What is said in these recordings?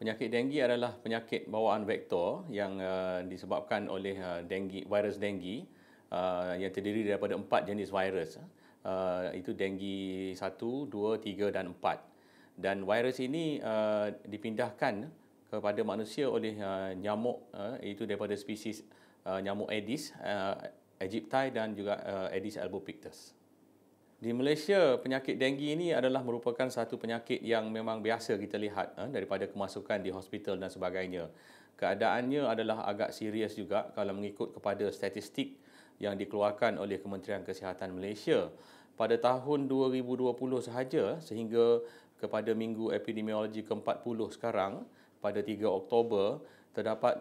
Penyakit denggi adalah penyakit bawaan vektor yang disebabkan oleh virus denggi yang terdiri daripada 4 jenis virus. Itu denggi 1, 2, 3 dan 4. Dan virus ini dipindahkan kepada manusia oleh nyamuk, iaitu daripada spesies nyamuk Aedes aegypti dan juga Aedes albopictus. Di Malaysia, penyakit denggi ini adalah merupakan satu penyakit yang memang biasa kita lihat daripada kemasukan di hospital dan sebagainya. Keadaannya adalah agak serius juga kalau mengikut kepada statistik yang dikeluarkan oleh Kementerian Kesihatan Malaysia. Pada tahun 2020 sahaja sehingga kepada minggu epidemiologi ke-40 sekarang, pada 3 Oktober, terdapat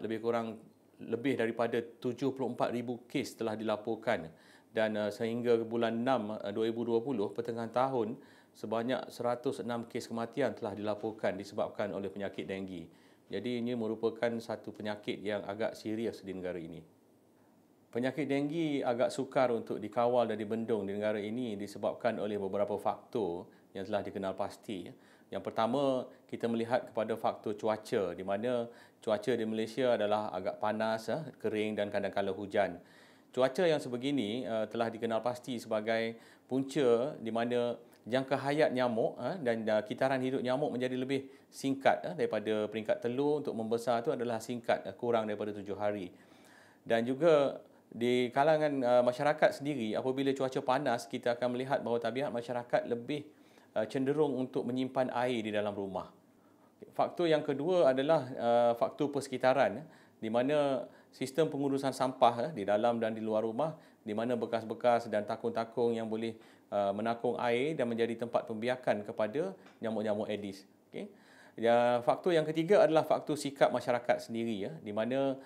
lebih daripada 74,000 kes telah dilaporkan. Dan sehingga bulan 6 2020 pertengahan tahun sebanyak 106 kes kematian telah dilaporkan disebabkan oleh penyakit denggi. Jadi ini merupakan satu penyakit yang agak serius di negara ini. Penyakit denggi agak sukar untuk dikawal dan dibendung di negara ini disebabkan oleh beberapa faktor yang telah dikenal pasti. Yang pertama, kita melihat kepada faktor cuaca, di mana cuaca di Malaysia adalah agak panas, kering dan kadang-kadang hujan. Cuaca yang sebegini telah dikenal pasti sebagai punca di mana jangka hayat nyamuk dan kitaran hidup nyamuk menjadi lebih singkat daripada peringkat telur untuk membesar itu adalah singkat, kurang daripada 7 hari. Dan juga di kalangan masyarakat sendiri, apabila cuaca panas, kita akan melihat bahawa tabiat masyarakat lebih cenderung untuk menyimpan air di dalam rumah. Faktor yang kedua adalah faktor persekitaran, di mana sistem pengurusan sampah di dalam dan di luar rumah, di mana bekas-bekas dan takung-takung yang boleh menakung air dan menjadi tempat pembiakan kepada nyamuk-nyamuk Aedes. Okay. Faktor yang ketiga adalah faktor sikap masyarakat sendiri, di mana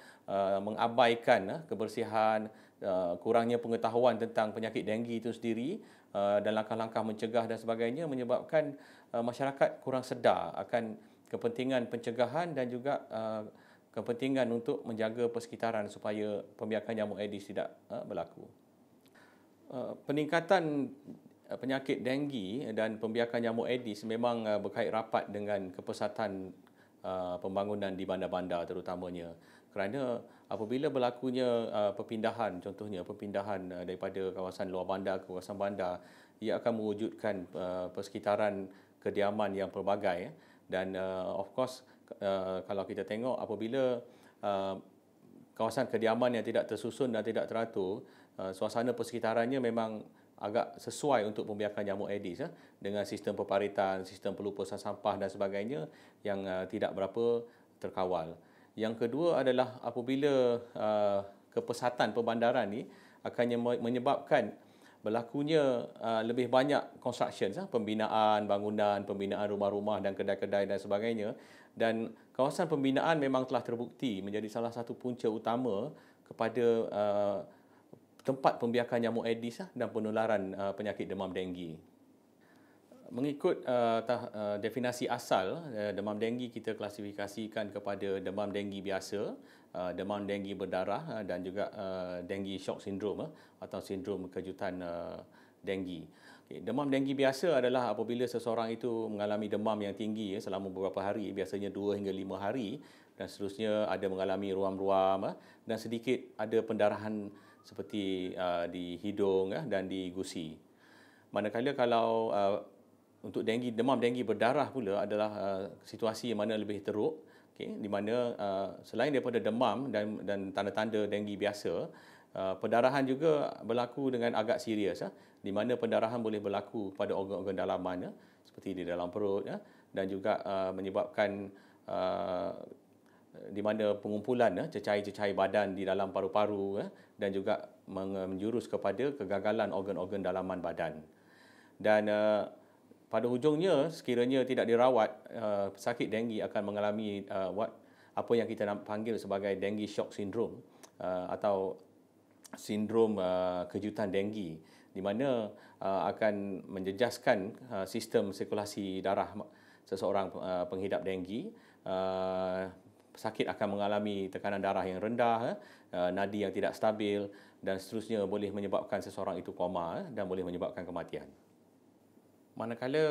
mengabaikan kebersihan, kurangnya pengetahuan tentang penyakit denggi itu sendiri dan langkah-langkah mencegah dan sebagainya menyebabkan masyarakat kurang sedar akan kepentingan pencegahan dan juga kepentingan untuk menjaga persekitaran supaya pembiakan nyamuk Aedes tidak berlaku. Peningkatan penyakit denggi dan pembiakan nyamuk Aedes memang berkait rapat dengan kepesatan pembangunan di bandar-bandar terutamanya. Kerana apabila berlakunya perpindahan, contohnya perpindahan daripada kawasan luar bandar ke kawasan bandar, ia akan mewujudkan persekitaran kediaman yang pelbagai. Dan of course, kalau kita tengok apabila kawasan kediaman yang tidak tersusun dan tidak teratur, suasana persekitarannya memang agak sesuai untuk pembiakan nyamuk Aedes dengan sistem peparitan, sistem pelupusan sampah dan sebagainya yang tidak berapa terkawal. Yang kedua adalah apabila kepesatan perbandaran ni akan menyebabkan berlakunya lebih banyak construction, pembinaan bangunan, pembinaan rumah-rumah dan kedai-kedai dan sebagainya. Dan kawasan pembinaan memang telah terbukti menjadi salah satu punca utama kepada tempat pembiakan nyamuk Aedes dan penularan penyakit demam denggi. Mengikut definisi asal, demam denggi kita klasifikasikan kepada demam denggi biasa, demam denggi berdarah dan juga denggi shock syndrome atau sindrom kejutan denggi. Demam denggi biasa adalah apabila seseorang itu mengalami demam yang tinggi selama beberapa hari, biasanya 2 hingga 5 hari, dan seterusnya ada mengalami ruam-ruam dan sedikit ada pendarahan seperti di hidung dan di gusi. Manakala kalau untuk demam denggi berdarah pula adalah situasi yang mana lebih teruk, di mana selain daripada demam dan tanda-tanda denggi biasa, pendarahan juga berlaku dengan agak serius, di mana pendarahan boleh berlaku pada organ-organ dalaman seperti di dalam perut dan juga menyebabkan di mana pengumpulan cecair-cecair badan di dalam paru-paru dan juga menjurus kepada kegagalan organ-organ dalaman badan. Dan pada hujungnya, sekiranya tidak dirawat, pesakit denggi akan mengalami apa yang kita panggil sebagai denggi shock syndrome atau sindrom kejutan denggi, di mana akan menjejaskan sistem sirkulasi darah seseorang penghidap denggi. Pesakit akan mengalami tekanan darah yang rendah, nadi yang tidak stabil dan seterusnya boleh menyebabkan seseorang itu koma dan boleh menyebabkan kematian. Manakala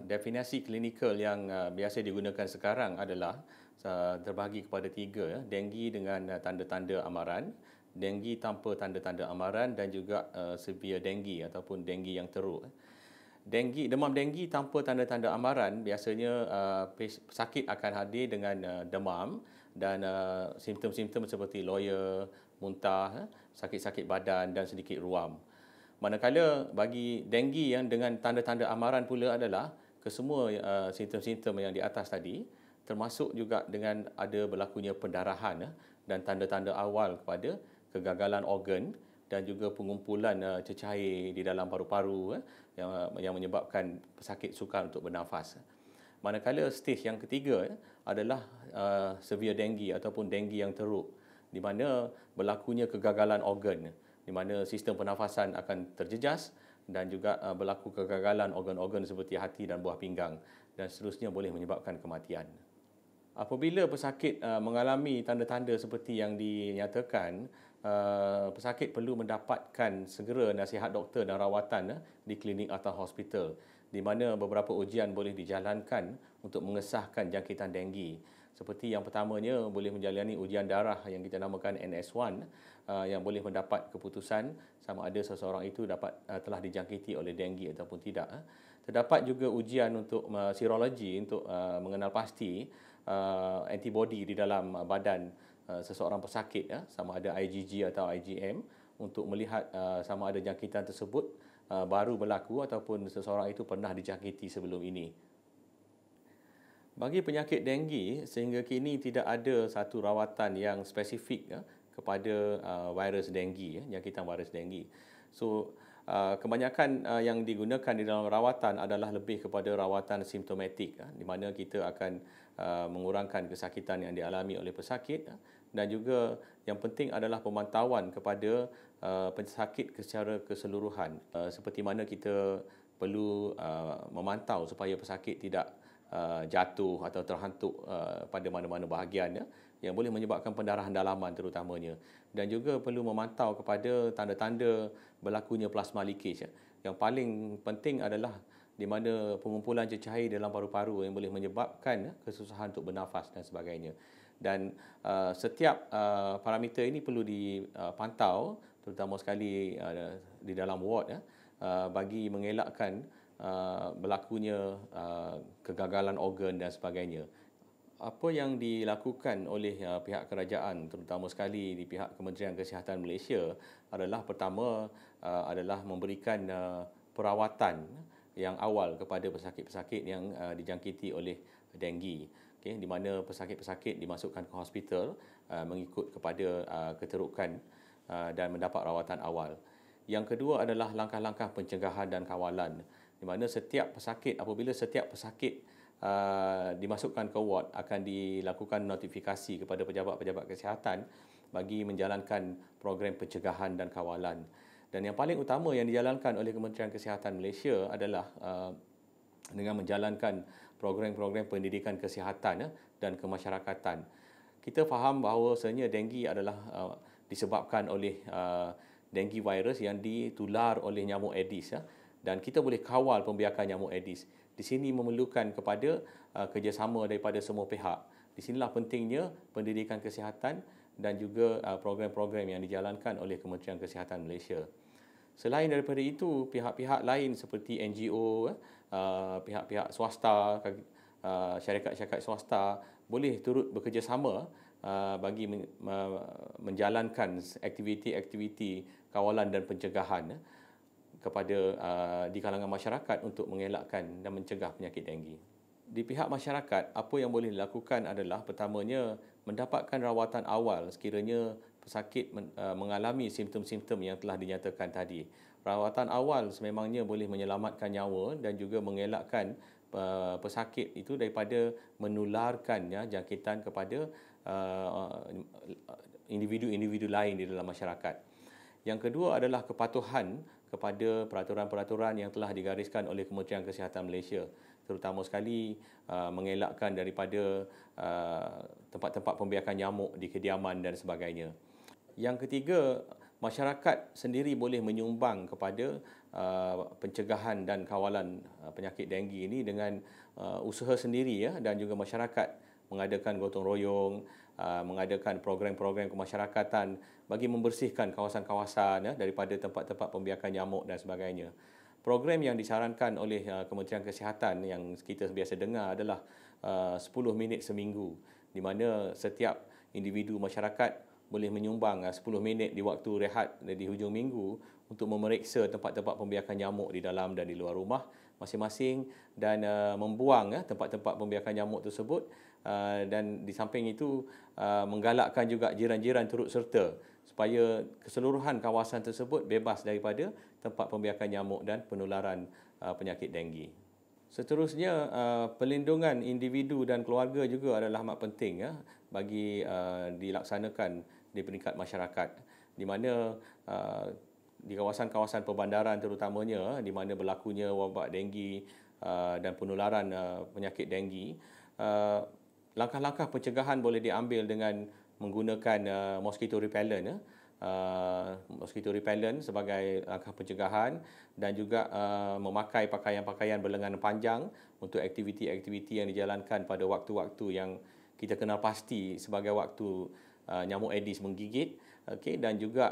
definisi klinikal yang biasa digunakan sekarang adalah terbahagi kepada tiga, ya. Denggi dengan tanda-tanda amaran, denggi tanpa tanda-tanda amaran dan juga severe denggi ataupun denggi yang teruk. Demam denggi tanpa tanda-tanda amaran biasanya pesakit akan hadir dengan demam dan simptom-simptom seperti loya, muntah, sakit-sakit badan dan sedikit ruam. Manakala bagi denggi yang dengan tanda-tanda amaran pula adalah kesemua simptom-simptom yang di atas tadi, termasuk juga dengan ada berlakunya pendarahan dan tanda-tanda awal kepada kegagalan organ dan juga pengumpulan cecair di dalam paru-paru yang menyebabkan pesakit sukar untuk bernafas. Manakala stage yang ketiga adalah severe denggi ataupun denggi yang teruk, di mana berlakunya kegagalan organ, di mana sistem pernafasan akan terjejas dan juga berlaku kegagalan organ-organ seperti hati dan buah pinggang dan seterusnya boleh menyebabkan kematian. Apabila pesakit mengalami tanda-tanda seperti yang dinyatakan, pesakit perlu mendapatkan segera nasihat doktor dan rawatan di klinik atau hospital, di mana beberapa ujian boleh dijalankan untuk mengesahkan jangkitan denggi. Seperti yang pertamanya boleh menjalani ujian darah yang kita namakan NS1 yang boleh mendapat keputusan sama ada seseorang itu telah dijangkiti oleh denggi ataupun tidak. Terdapat juga ujian untuk serologi untuk mengenal pasti antibody di dalam badan seseorang pesakit, sama ada IgG atau IgM, untuk melihat sama ada jangkitan tersebut baru berlaku ataupun seseorang itu pernah dijangkiti sebelum ini. Bagi penyakit denggi, sehingga kini tidak ada satu rawatan yang spesifik kepada virus denggi, jangkitan virus denggi. So, kebanyakan yang digunakan di dalam rawatan adalah lebih kepada rawatan simptomatik, di mana kita akan mengurangkan kesakitan yang dialami oleh pesakit dan juga yang penting adalah pemantauan kepada pesakit secara keseluruhan, seperti mana kita perlu memantau supaya pesakit tidak jatuh atau terhantuk pada mana-mana bahagian yang boleh menyebabkan pendarahan dalaman terutamanya, dan juga perlu memantau kepada tanda-tanda berlakunya plasma leakage. Yang paling penting adalah di mana pengumpulan cecair dalam paru-paru yang boleh menyebabkan kesusahan untuk bernafas dan sebagainya. Dan setiap parameter ini perlu dipantau, terutama sekali di dalam ward bagi mengelakkan berlakunya kegagalan organ dan sebagainya. Apa yang dilakukan oleh pihak kerajaan, terutama sekali di pihak Kementerian Kesihatan Malaysia, adalah pertama adalah memberikan perawatan yang awal kepada pesakit-pesakit yang dijangkiti oleh denggi. Okay, di mana pesakit-pesakit dimasukkan ke hospital mengikut kepada keterukan dan mendapat rawatan awal. Yang kedua adalah langkah-langkah pencegahan dan kawalan, di mana apabila setiap pesakit dimasukkan ke ward, akan dilakukan notifikasi kepada pejabat-pejabat kesihatan bagi menjalankan program pencegahan dan kawalan. Dan yang paling utama yang dijalankan oleh Kementerian Kesihatan Malaysia adalah dengan menjalankan program-program pendidikan kesihatan dan kemasyarakatan. Kita faham bahawasanya denggi adalah disebabkan oleh denggi virus yang ditular oleh nyamuk Aedes, dan kita boleh kawal pembiakan nyamuk Aedes. Di sini memerlukan kepada kerjasama daripada semua pihak. Di sinilah pentingnya pendidikan kesihatan dan juga program-program yang dijalankan oleh Kementerian Kesihatan Malaysia. Selain daripada itu, pihak-pihak lain seperti NGO, pihak-pihak swasta, syarikat-syarikat swasta boleh turut bekerjasama bagi menjalankan aktiviti-aktiviti kawalan dan pencegahan kepada di kalangan masyarakat untuk mengelakkan dan mencegah penyakit denggi. Di pihak masyarakat, apa yang boleh dilakukan adalah pertamanya mendapatkan rawatan awal sekiranya pesakit mengalami simptom-simptom yang telah dinyatakan tadi. Rawatan awal sememangnya boleh menyelamatkan nyawa dan juga mengelakkan pesakit itu daripada menularkannya jangkitan kepada individu-individu lain di dalam masyarakat. Yang kedua adalah kepatuhan kepada peraturan-peraturan yang telah digariskan oleh Kementerian Kesihatan Malaysia, terutama sekali mengelakkan daripada tempat-tempat pembiakan nyamuk di kediaman dan sebagainya. Yang ketiga, masyarakat sendiri boleh menyumbang kepada pencegahan dan kawalan penyakit denggi ini dengan usaha sendiri ya, dan juga masyarakat mengadakan gotong royong, mengadakan program-program kemasyarakatan bagi membersihkan kawasan-kawasan ya, daripada tempat-tempat pembiakan nyamuk dan sebagainya. Program yang disarankan oleh Kementerian Kesihatan yang kita biasa dengar adalah 10 minit seminggu, di mana setiap individu masyarakat boleh menyumbang 10 minit di waktu rehat di hujung minggu untuk memeriksa tempat-tempat pembiakan nyamuk di dalam dan di luar rumah masing-masing, dan membuang tempat-tempat pembiakan nyamuk tersebut, dan di samping itu menggalakkan juga jiran-jiran turut serta supaya keseluruhan kawasan tersebut bebas daripada tempat pembiakan nyamuk dan penularan penyakit denggi. Seterusnya, perlindungan individu dan keluarga juga adalah amat penting ya, bagi dilaksanakan di peringkat masyarakat, di mana di kawasan-kawasan perbandaran terutamanya, di mana berlakunya wabak denggi dan penularan penyakit denggi, langkah-langkah pencegahan boleh diambil dengan menggunakan mosquito repellent mosquito repellent sebagai langkah pencegahan, dan juga memakai pakaian-pakaian berlengan panjang untuk aktiviti-aktiviti yang dijalankan pada waktu-waktu yang kita kenal pasti sebagai waktu nyamuk Aedes menggigit, okey, dan juga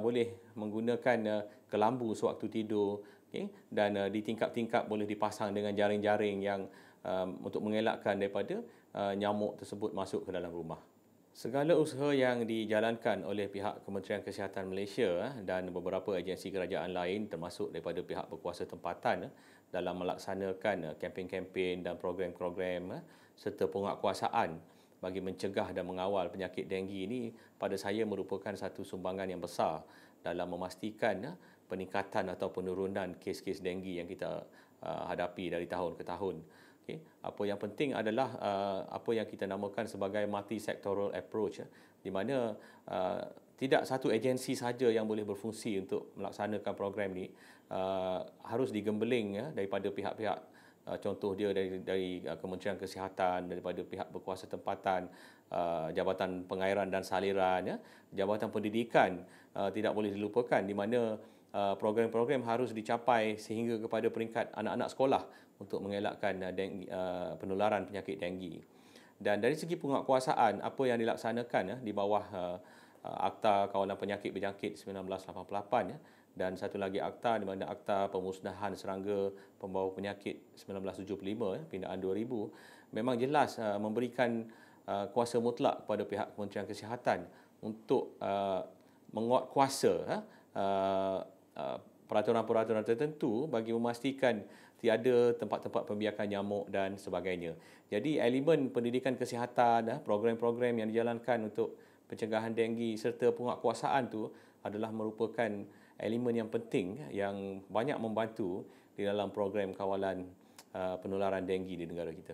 boleh menggunakan kelambu sewaktu tidur, okey, dan di tingkap-tingkap boleh dipasang dengan jaring-jaring yang untuk mengelakkan daripada nyamuk tersebut masuk ke dalam rumah. Segala usaha yang dijalankan oleh pihak Kementerian Kesihatan Malaysia dan beberapa agensi kerajaan lain termasuk daripada pihak berkuasa tempatan dalam melaksanakan kempen-kempen dan program-program serta penguatkuasaan bagi mencegah dan mengawal penyakit denggi ini, pada saya merupakan satu sumbangan yang besar dalam memastikan peningkatan atau penurunan kes-kes denggi yang kita hadapi dari tahun ke tahun. Okay. Apa yang penting adalah apa yang kita namakan sebagai multi-sectoral approach, di mana tidak satu agensi saja yang boleh berfungsi untuk melaksanakan program ini, harus digembeling daripada pihak-pihak, contoh dia dari Kementerian Kesihatan, daripada pihak berkuasa tempatan, Jabatan Pengairan dan Saliran, Jabatan Pendidikan tidak boleh dilupakan, di mana program-program harus dicapai sehingga kepada peringkat anak-anak sekolah untuk mengelakkan penularan penyakit denggi. Dan dari segi penguatkuasaan, apa yang dilaksanakan di bawah Akta Kawalan Penyakit Berjangkit 1988 dan satu lagi akta di mana Akta Pemusnahan Serangga Pembawa Penyakit 1975 pindaan 2000, memang jelas memberikan kuasa mutlak kepada pihak Kementerian Kesihatan untuk menguatkuasa peraturan-peraturan tertentu bagi memastikan tiada tempat-tempat pembiakan nyamuk dan sebagainya. Jadi elemen pendidikan kesihatan, program-program yang dijalankan untuk pencegahan denggi serta penguatkuasaan itu adalah merupakan elemen yang penting yang banyak membantu di dalam program kawalan penularan denggi di negara kita.